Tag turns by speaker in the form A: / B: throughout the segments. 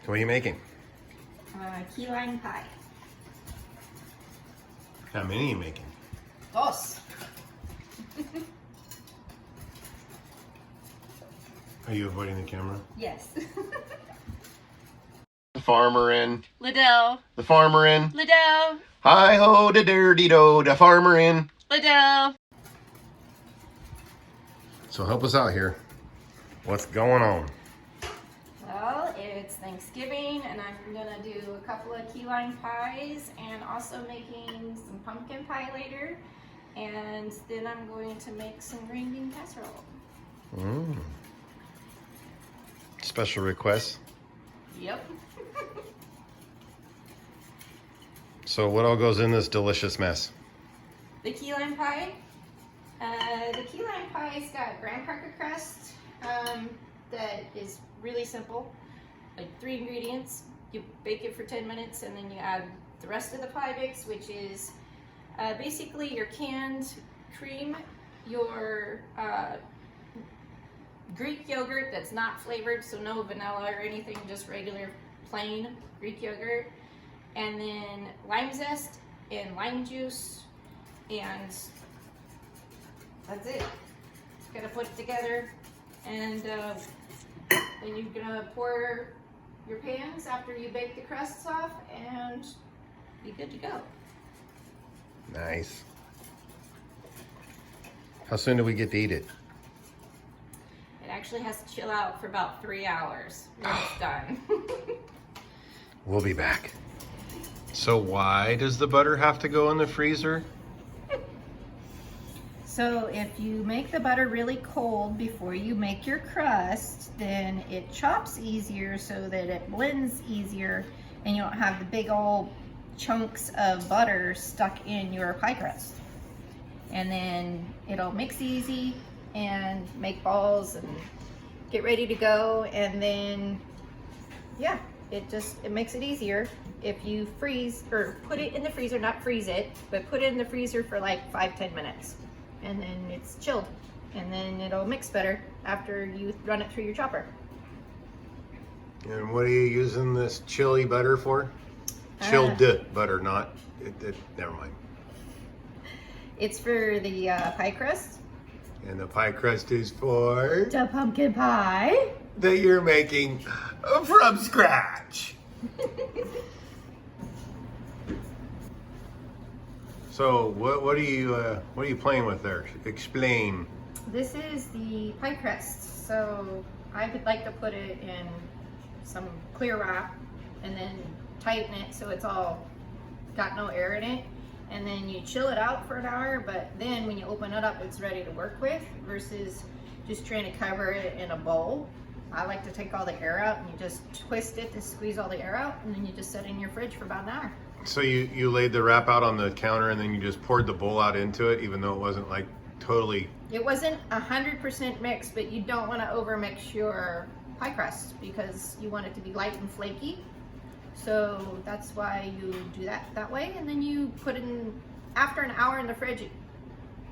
A: What are you making?
B: Key lime pie.
A: How many are you making?
B: Dos.
A: Are you avoiding the camera?
B: Yes.
A: The farmer in.
B: LeDell.
A: The farmer in.
B: LeDell.
A: Hi ho, da dirty do, the farmer in.
B: LeDell.
A: So help us out here. What's going on?
B: Well, it's Thanksgiving and I'm gonna do a couple of key lime pies and also making some pumpkin pie later. And then I'm going to make some green bean casserole.
A: Special requests.
B: Yep.
A: So what all goes in this delicious mess?
B: The key lime pie. The key lime pie's got graham cracker crust that is really simple. Like 3 ingredients. You bake it for 10 minutes and then you add the rest of the pie mix, which is basically your canned cream, your Greek yogurt that's not flavored, so no vanilla or anything, just regular plain Greek yogurt, and then lime zest and lime juice, and that's it. Gotta put it together, and then you're gonna pour your pans after you bake the crusts off and be good to go.
A: Nice. How soon do we get to eat it?
B: It actually has to chill out for about 3 hours when it's done.
A: We'll be back. So why does the butter have to go in the freezer?
B: So if you make the butter really cold before you make your crust, then it chops easier so that it blends easier and you don't have the big old chunks of butter stuck in your pie crust. And then it'll mix easy and make balls and get ready to go, and then yeah, it makes it easier if you freeze or put it in the freezer, not freeze it, but put it in the freezer for like 5-10 minutes, and then it's chilled, and then it'll mix better after you run it through your chopper.
A: And what are you using this chili butter for? Chilled butter, not never mind.
B: It's for the pie crust.
A: And the pie crust is for
B: The pumpkin pie
A: that you're making from scratch. So what are you playing with there? Explain.
B: This is the pie crust. So I would like to put it in some clear wrap and then tighten it so it's all got no air in it. And then you chill it out for an hour, but then when you open it up, it's ready to work with versus just trying to cover it in a bowl. I like to take all the air out and you just twist it to squeeze all the air out, and then you just set it in your fridge for about an hour.
A: So you laid the wrap out on the counter and then you just poured the bowl out into it, even though it wasn't like totally...
B: It wasn't 100% mixed, but you don't want to overmix your pie crust because you want it to be light and flaky. So that's why you do that way, and then you put it in after an hour in the fridge. It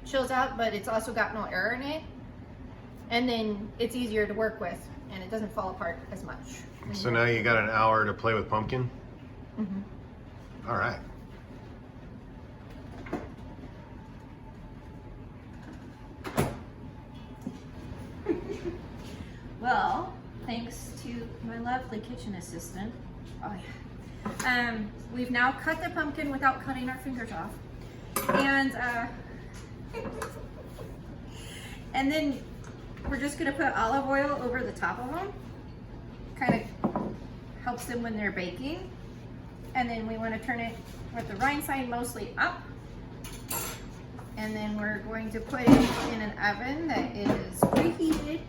B: chills out, but it's also got no air in it, and then it's easier to work with and it doesn't fall apart as much.
A: So now you got an hour to play with pumpkin?
B: Mm-hmm.
A: All right.
B: Well, thanks to my lovely kitchen assistant, we've now cut the pumpkin without cutting our fingers off, and then we're just gonna put olive oil over the top of them. Kind of helps them when they're baking, and then we want to turn it with the rind side mostly up, and then we're going to put it in an oven that is preheated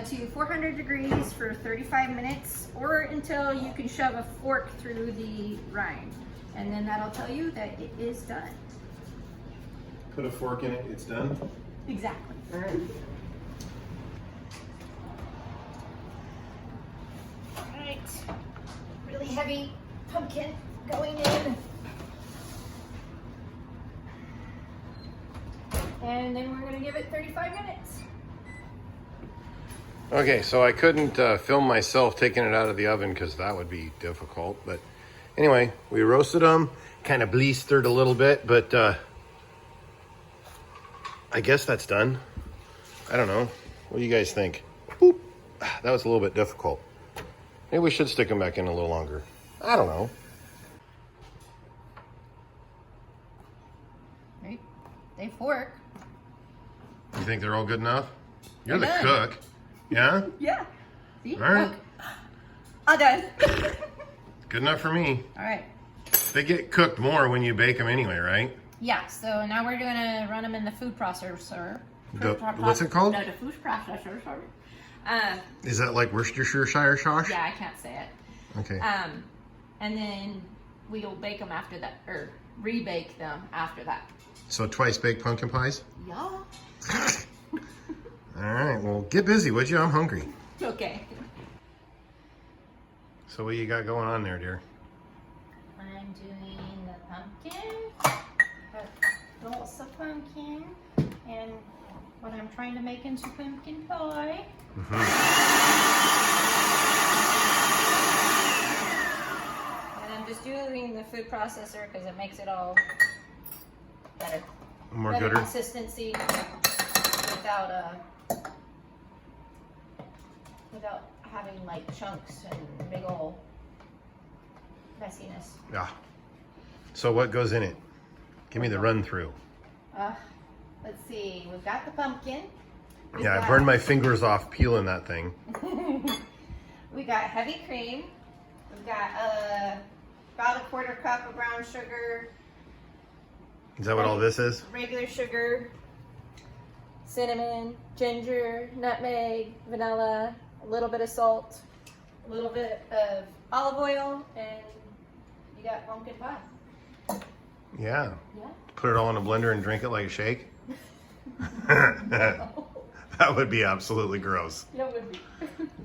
B: to 400 degrees for 35 minutes, or until you can shove a fork through the rind, and then that'll tell you that it is done.
A: Put a fork in it, it's done?
B: Exactly.
A: All right.
B: All right, really heavy pumpkin going in. And then we're gonna give it 35 minutes.
A: Okay, so I couldn't film myself taking it out of the oven because that would be difficult. But anyway, we roasted them, kind of blistered a little bit, but I guess that's done. I don't know. What do you guys think? Boop. That was a little bit difficult. Maybe we should stick them back in a little longer. I don't know.
B: They fork.
A: You think they're all good enough? You're
B: They're
A: the
B: done.
A: cook. Yeah?
B: Yeah. See?
A: All right.
B: Look. All done.
A: Good enough for me.
B: All right.
A: They get cooked more when you bake them anyway, right?
B: Yeah, so now we're gonna run them in the food processor.
A: What's it called?
B: No, the food processor.
A: Is that like Worcestershire sauce?
B: Yeah, I can't say it.
A: Okay.
B: And then we'll bake them after that, or rebake them after that.
A: So twice baked pumpkin pies?
B: Yeah.
A: All right, well, get busy, would you? I'm hungry.
B: Okay.
A: So what you got going on there, dear?
B: I'm doing the pumpkin, dulse of pumpkin, and what I'm trying to make into pumpkin pie. And I'm just doing the food processor because it makes it all better.
A: More
B: Better
A: gooder?
B: consistency without having like chunks and big ol' messiness.
A: Yeah. So what goes in it? Give me the run through.
B: Let's see, we've got the pumpkin.
A: Yeah, I burned my fingers off peeling that thing.
B: We got heavy cream. We've got about a 1/4 cup of brown sugar.
A: Is that what all this is?
B: Regular sugar, cinnamon, ginger, nutmeg, vanilla, a little bit of salt, a little bit of olive oil, and you got pumpkin pie.
A: Yeah.
B: Yeah.
A: Put it all in a blender and drink it like a shake? That would be absolutely gross.
B: That would be.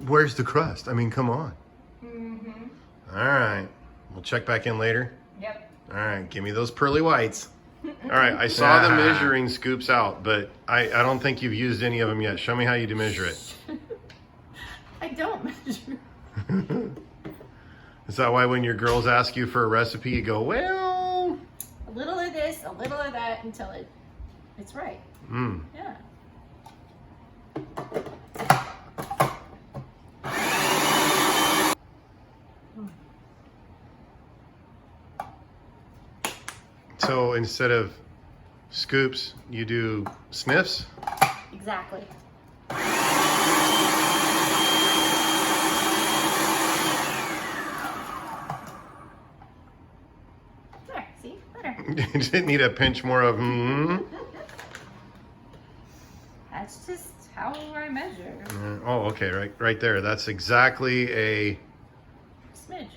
A: Where's the crust? I mean, come on.
B: Mm-hmm.
A: All right. We'll check back in later.
B: Yep.
A: All right. Give me those pearly whites. All right. I saw the measuring scoops out, but I don't think you've used any of them yet. Show me how you measure it.
B: I don't measure.
A: Is that why when your girls ask you for a recipe, you go, well...
B: A little of this, a little of that until it's right. Yeah.
A: So instead of scoops, you do sniffs?
B: Exactly. There, see? Better.
A: You didn't need a pinch more of
B: That's just how I measure.
A: Oh, okay, right there. That's exactly a
B: Smidge.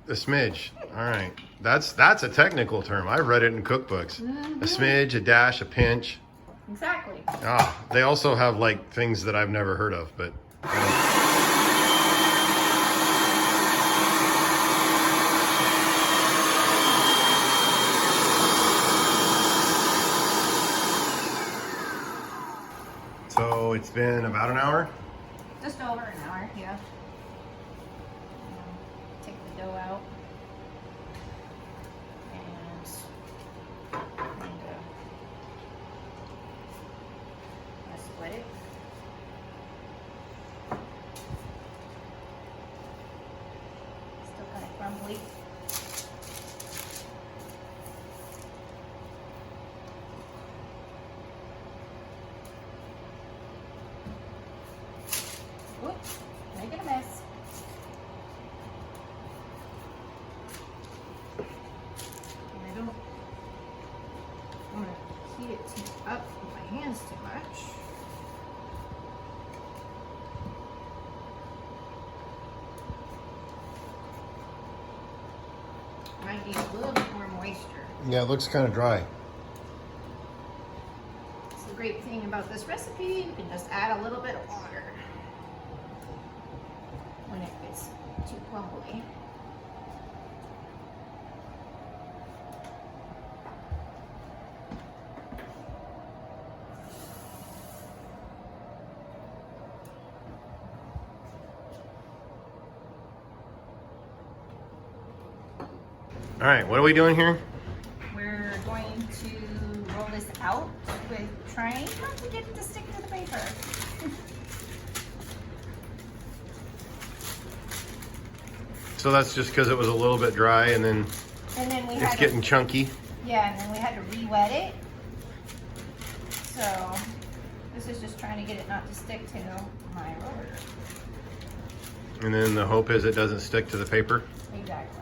A: smidge. All right. That's a technical term. I've read it in cookbooks. A smidge, a dash, a pinch.
B: Exactly.
A: They also have like things that I've never heard of, but so it's been about an hour.
B: Just over an hour, yeah. Take the dough out. And I split it. Still kind of crumbly. Whoops, making a mess. And I don't want to heat it up with my hands too much. Might need a little bit more moisture.
A: Yeah, it looks kind of dry.
B: It's the great thing about this recipe, you can just add a little bit of water when it gets too crumbly.
A: All right, what are we doing here?
B: We're going to roll this out with trying not to get it to stick to the paper.
A: So that's just because it was a little bit dry and then
B: we
A: it's
B: had
A: getting chunky.
B: Yeah, and then we had to re-wet it. So this is just trying to get it not to stick to my roller.
A: And then the hope is it doesn't stick to the paper.
B: Exactly.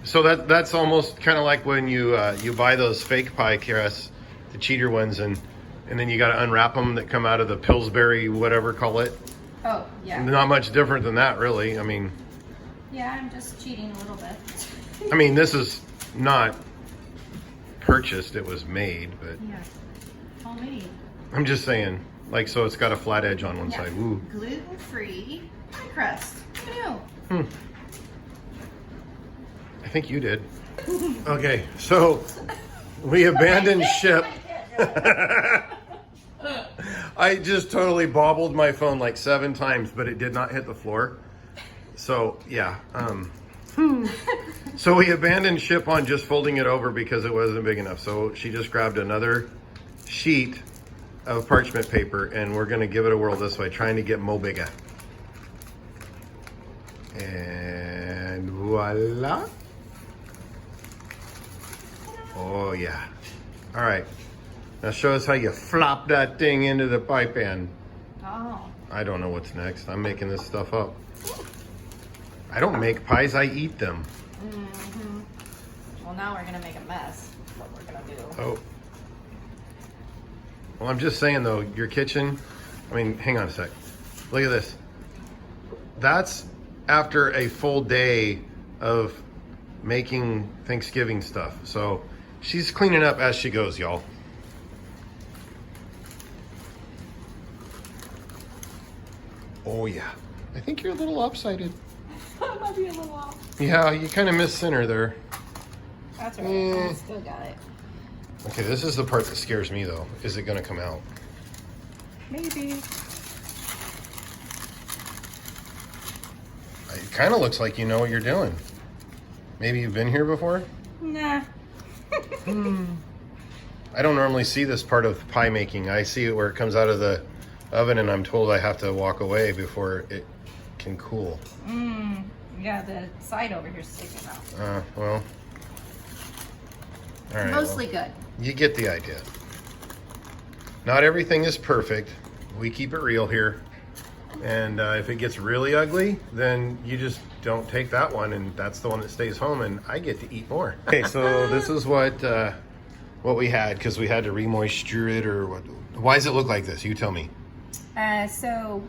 A: So that's almost kind of like when you you buy those fake pie crusts, the cheater ones, and then you got to unwrap them that come out of the Pillsbury whatever call it.
B: Oh, yeah.
A: Not much different than that, really. I mean.
B: Yeah, I'm just cheating a little bit.
A: I mean, this is not purchased; it was made, but.
B: Yeah. Homemade.
A: I'm just saying, like, so it's got a flat edge on one side. Ooh.
B: Gluten-free pie crust. Who knew?
A: I think you did. Okay, so we abandoned ship. I just totally bobbled my phone like 7 times, but it did not hit the floor. So yeah. So we abandoned ship on just folding it over because it wasn't big enough. So she just grabbed another sheet of parchment paper and we're gonna give it a whirl this way, trying to get mo bigger. And voila. Oh yeah. All right. Now show us how you flop that thing into the pie pan.
B: Oh.
A: I don't know what's next. I'm making this stuff up. I don't make pies, I eat them.
B: Mm-hmm. Well, now we're gonna make a mess. That's what we're gonna do.
A: Oh. Well, I'm just saying though, your kitchen, I mean, hang on a sec. Look at this. That's after a full day of making Thanksgiving stuff. So she's cleaning up as she goes, y'all. Oh yeah. I think you're a little lopsided.
B: I might be a little off.
A: Yeah, you kind of missed center there.
B: That's all right. I still got it.
A: Okay, this is the part that scares me though. Is it gonna come out?
B: Maybe.
A: It kind of looks like you know what you're doing. Maybe you've been here before?
B: Nah.
A: I don't normally see this part of pie making. I see it where it comes out of the oven and I'm told I have to walk away before it can cool.
B: Yeah, the side over here is sticking out.
A: Well. All right.
B: Mostly good.
A: You get the idea. Not everything is perfect. We keep it real here. And if it gets really ugly, then you just don't take that one, and that's the one that stays home, and I get to eat more. Okay, so this is what we had, because we had to re-moisture it, or what? Why does it look like this? You tell me.
B: So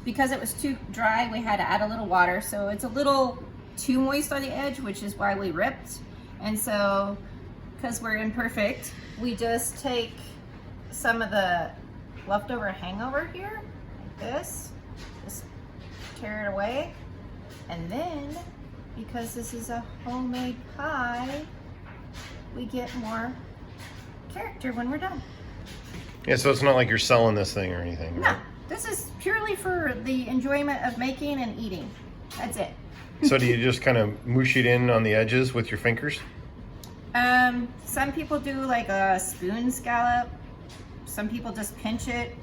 B: because it was too dry, we had to add a little water. So it's a little too moist on the edge, which is why we ripped. And so, because we're imperfect, we just take some of the leftover hangover here, like this, just tear it away. And then, because this is a homemade pie, we get more character when we're done.
A: Yeah, so it's not like you're selling this thing or anything,
B: No,
A: right?
B: this is purely for the enjoyment of making and eating. That's it.
A: So do you just kind of mush it in on the edges with your fingers?
B: Some people do like a spoon scallop. Some people just pinch it.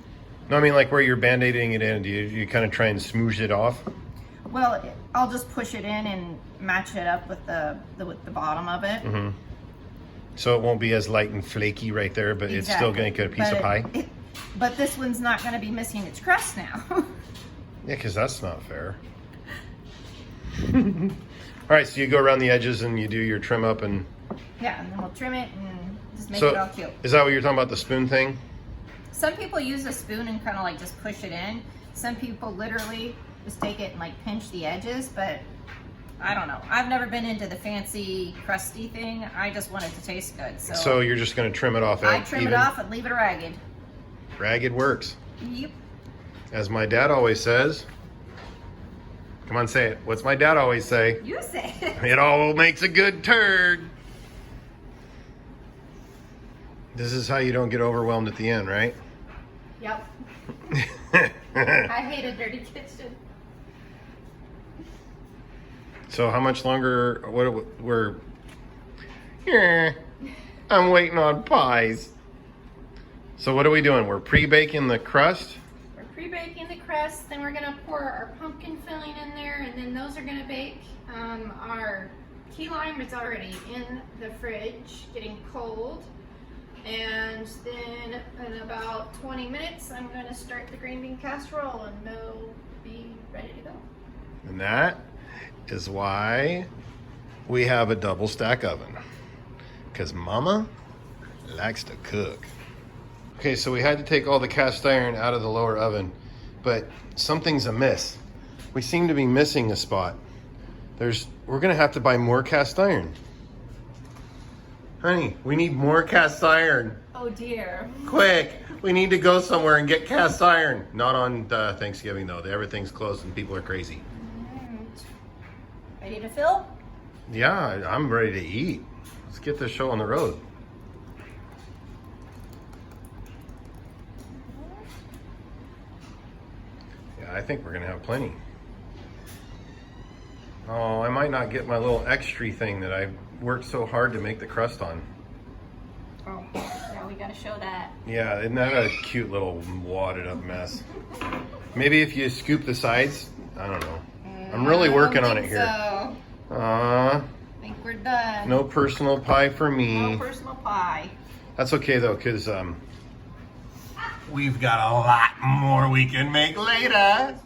A: No, I mean like where you're band-aiding it in. Do you kind of try and smoosh it off?
B: Well, I'll just push it in and match it up with the bottom of it.
A: Mm-hmm. So it won't be as light and flaky right there, but it's still going to get a piece of pie?
B: But this one's not going to be missing its crust now.
A: Yeah, because that's not fair. All right, so you go around the edges and you do your trim up and...
B: Yeah, and then we'll trim it and just make it all cute.
A: Is that what you're talking about, the spoon thing?
B: Some people use a spoon and kind of like just push it in. Some people literally just take it and like pinch the edges, but I don't know. I've never been into the fancy crusty thing. I just want it to taste good.
A: So you're just going to trim it off?
B: I trim it off and leave it ragged.
A: Ragged works.
B: Yep.
A: As my dad always says. Come on, say it. What's my dad always say?
B: You say it.
A: It all makes a good turd. This is how you don't get overwhelmed at the end, right?
B: Yep. I hate a dirty kitchen.
A: So how much longer? Yeah, I'm waiting on pies. So what are we doing? We're pre-baking the crust.
B: We're pre-baking the crust, then we're gonna pour our pumpkin filling in there, and then those are gonna bake. Our key lime is already in the fridge, getting cold. And then in about 20 minutes, I'm gonna start the green bean casserole and they'll be ready to go.
A: And that is why we have a double stack oven. Because Mama likes to cook. Okay, so we had to take all the cast iron out of the lower oven, but something's amiss. We seem to be missing a spot. We're gonna have to buy more cast iron. Honey, we need more cast iron.
B: Oh dear.
A: Quick, we need to go somewhere and get cast iron. Not on Thanksgiving though. Everything's closed and people are crazy.
B: Ready to fill?
A: Yeah, I'm ready to eat. Let's get this show on the road. Yeah, I think we're gonna have plenty. Oh, I might not get my little extra thing that I worked so hard to make the crust on.
B: Oh, yeah, we gotta show that.
A: Yeah, isn't that a cute little wadded up mess? Maybe if you scoop the sides, I don't know. I'm really working on it here.
B: So.
A: I
B: think we're done.
A: No personal pie for me.
B: No personal pie.
A: That's okay though, because we've got a lot more we can make later.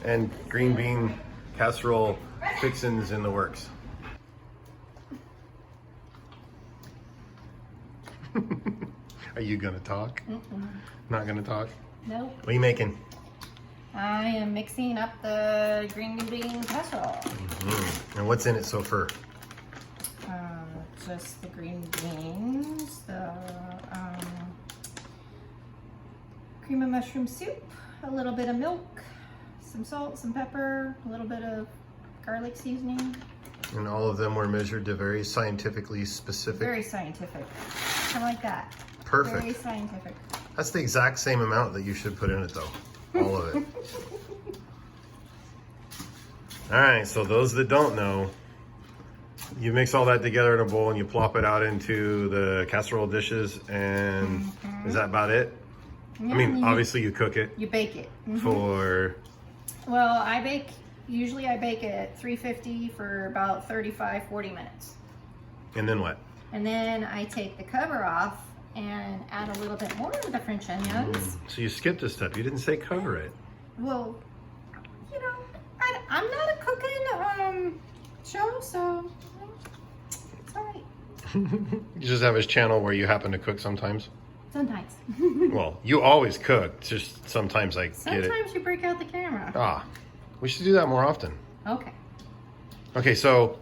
A: And green bean casserole fixins in the works. Are you gonna talk? Not gonna talk?
B: Nope.
A: What are you making?
B: I am mixing up the green bean casserole.
A: And what's in it so far?
B: Just the green beans, the cream of mushroom soup, a little bit of milk, some salt, some pepper, a little bit of garlic seasoning.
A: And all of them were measured to very scientifically specific.
B: Very scientific. I like that.
A: Perfect.
B: Very scientific.
A: That's the exact same amount that you should put in it though. All of it. All right, so those that don't know, you mix all that together in a bowl and you plop it out into the casserole dishes, and is that about it?
B: Yeah,
A: I mean, obviously you cook it.
B: You bake it.
A: For?
B: Well, usually I bake it at 350 for about 35, 40 minutes.
A: And then what?
B: And then I take the cover off and add a little bit more of the French onions.
A: So you skipped a step. You didn't say cover it.
B: Well, you know, I'm not a cooking show, so it's all right.
A: You just have his channel where you happen to cook sometimes?
B: Sometimes.
A: Well, you always cook. It's just sometimes I get it.
B: Sometimes you break out the camera.
A: Ah, we should do that more often.
B: Okay.
A: Okay, so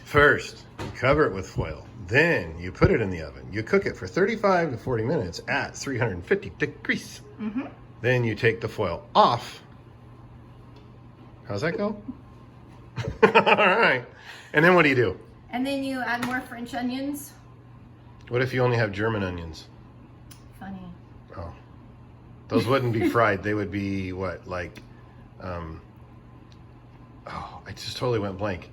A: first you cover it with foil. Then you put it in the oven. You cook it for 35 to 40 minutes at 350 degrees. Then you take the foil off. How's that go? All right. And then what do you do?
B: And then you add more French onions.
A: What if you only have German onions?
B: Funny.
A: Oh. Those wouldn't be fried. They would be what? Like, oh, I just totally went blank.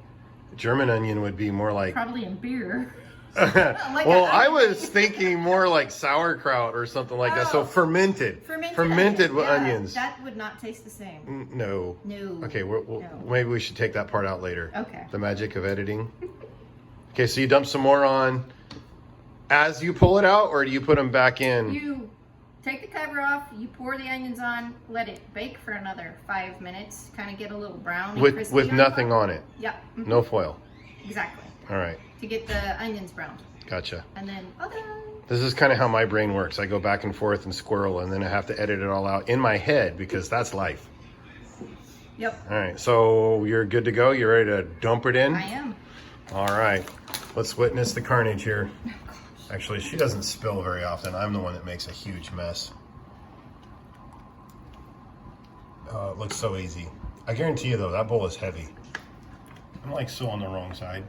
A: German onion would be more like...
B: Probably in beer.
A: Well, I was thinking more like sauerkraut or something like that. So fermented
B: Yeah,
A: onions.
B: That would not taste the same.
A: No.
B: No.
A: Okay,
B: No.
A: maybe we should take that part out later.
B: Okay.
A: The magic of editing. Okay, so you dump some more on as you pull it out, or do you put them back in?
B: You take the cover off, you pour the onions on, let it bake for another 5 minutes, kind of get a little brown and crispy.
A: With nothing on it.
B: Yeah.
A: No foil.
B: Exactly.
A: All right.
B: To get the onions brown.
A: Gotcha.
B: And then, okay.
A: This is kind of how my brain works. I go back and forth and squirrel, and then I have to edit it all out in my head because that's life.
B: Yep.
A: All right, so you're good to go? You're ready to dump it in?
B: I am.
A: All right, let's witness the carnage here. Actually, she doesn't spill very often. I'm the one that makes a huge mess. Oh, it looks so easy. I guarantee you, though, that bowl is heavy. I'm like so on the wrong side.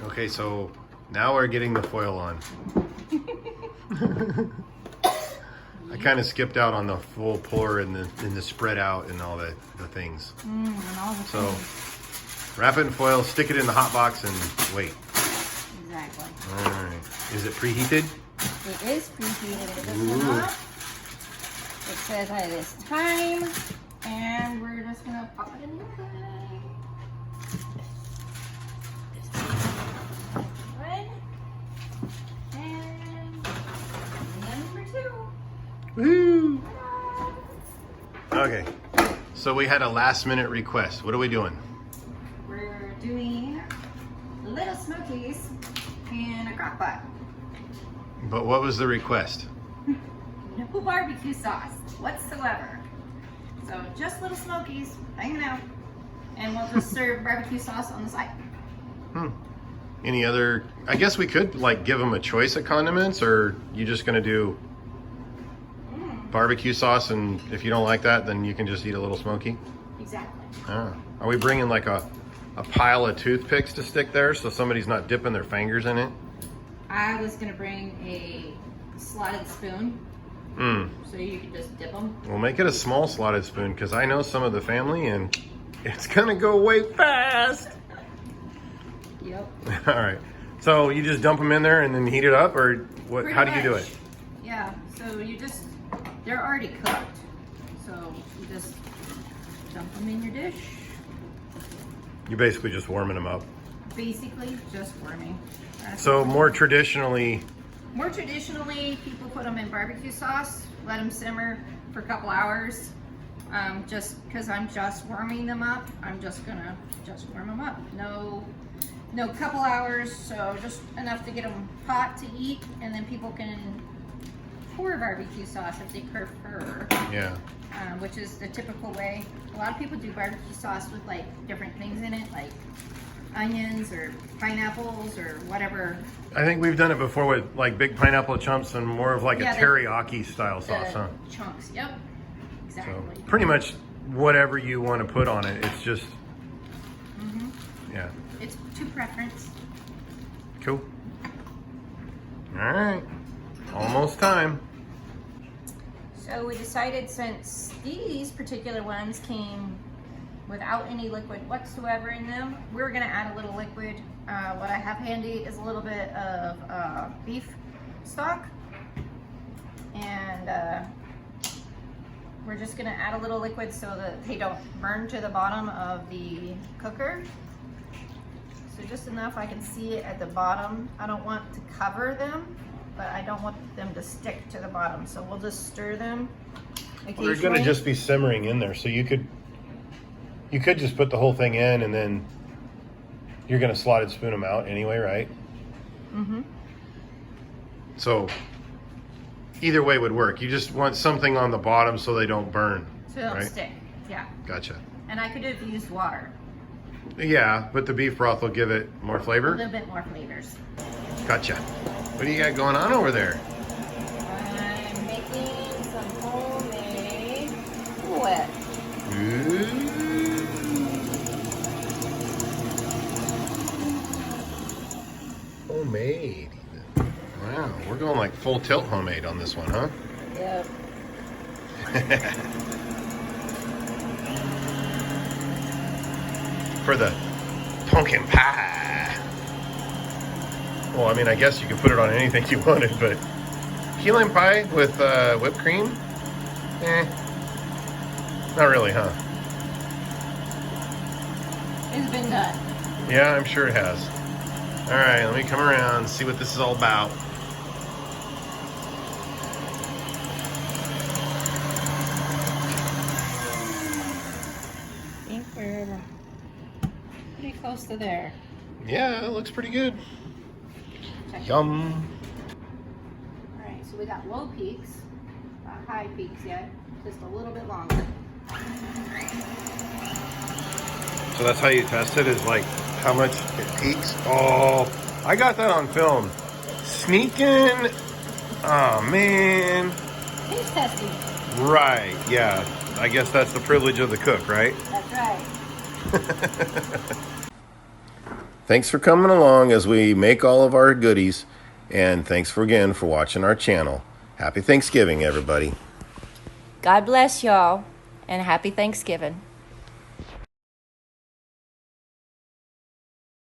A: Okay, so Now we're getting the foil on. I kind of skipped out on the full pour and the spread out and all the things.
B: And all the
A: So
B: things.
A: wrap it in foil, stick it in the hot box, and wait.
B: Exactly.
A: All right. Is it preheated?
B: It is preheated. It just went off. It says at this time, and we're just gonna pop it in the oven. One, and number 2.
A: Woo! Okay. So we had a last minute request. What are we doing?
B: We're doing little smokies in a crock pot.
A: But what was the request?
B: No barbecue sauce whatsoever. So just little smokies hanging out, and we'll just serve barbecue sauce on the side.
A: Any other? I guess we could like give them a choice of condiments, or you just gonna do barbecue sauce, and if you don't like that, then you can just eat a little smoky.
B: Exactly.
A: Ah. Are we bringing like a pile of toothpicks to stick there so somebody's not dipping their fingers in it?
B: I was gonna bring a slotted spoon, so you can just dip them.
A: We'll make it a small slotted spoon because I know some of the family and it's gonna go way fast.
B: Yep.
A: All right. So you just dump them in there and then heat it up, or what?
B: Pretty
A: How do you do
B: much.
A: it?
B: Yeah. So they're already cooked. So you just dump them in your dish.
A: You're basically just warming them up.
B: Basically, just warming.
A: So more traditionally,
B: People put them in barbecue sauce, let them simmer for a couple hours. Just because I'm just warming them up, I'm just gonna warm them up. No couple hours, so just enough to get them hot to eat, and then people can pour barbecue sauce if they prefer.
A: yeah.
B: Which is the typical way. A lot of people do barbecue sauce with like different things in it, like onions or pineapples or whatever.
A: I think we've done it before with like big pineapple chunks and more of like
B: Yeah,
A: a teriyaki style sauce, huh?
B: Chunks. Yep.
A: So
B: Exactly.
A: pretty much whatever you want to put on it. It's just, yeah.
B: It's to preference.
A: Cool. All right. Almost time.
B: So we decided, since these particular ones came without any liquid whatsoever in them, we're gonna add a little liquid. What I have handy is a little bit of beef stock, and we're just gonna add a little liquid so that they don't burn to the bottom of the cooker. So just enough I can see it at the bottom. I don't want to cover them, but I don't want them to stick to the bottom. So we'll just stir them occasionally.
A: They're gonna just be simmering in there, so you could just put the whole thing in, and then you're gonna slotted spoon them out anyway, right? So either way would work. You just want something on the bottom so they don't burn.
B: So they don't
A: right?
B: stick, yeah.
A: Gotcha.
B: And I could have used water,
A: Yeah, but the beef broth will give it more
B: a
A: flavor.
B: little bit more flavors.
A: Gotcha. What do you got going on over there?
B: I'm making some homemade wet.
A: Ooh. Homemade. Wow, we're going like full tilt homemade on this one, huh?
B: Yep.
A: For the pumpkin pie. Well, I mean, I guess you could put it on anything you wanted, but key lime pie with whipped cream? Not really, huh?
B: It's been done.
A: Yeah, I'm sure it has. All right, let me come around and see what this is all about.
B: I think we're pretty close to there.
A: Yeah, it looks pretty good.
B: Check.
A: Yum.
B: All right, so we got low peaks, not high peaks yet, just a little bit longer.
A: So that's how you test it, is like how much it peaks. Oh, I got that on film. Sneaking. Oh, man.
B: Taste testing.
A: Right, yeah. I guess that's the privilege of the cook, right?
B: That's right.
A: Thanks for coming along as we make all of our goodies. And thanks again for watching our channel. Happy Thanksgiving, everybody.
C: God bless y'all, and happy Thanksgiving.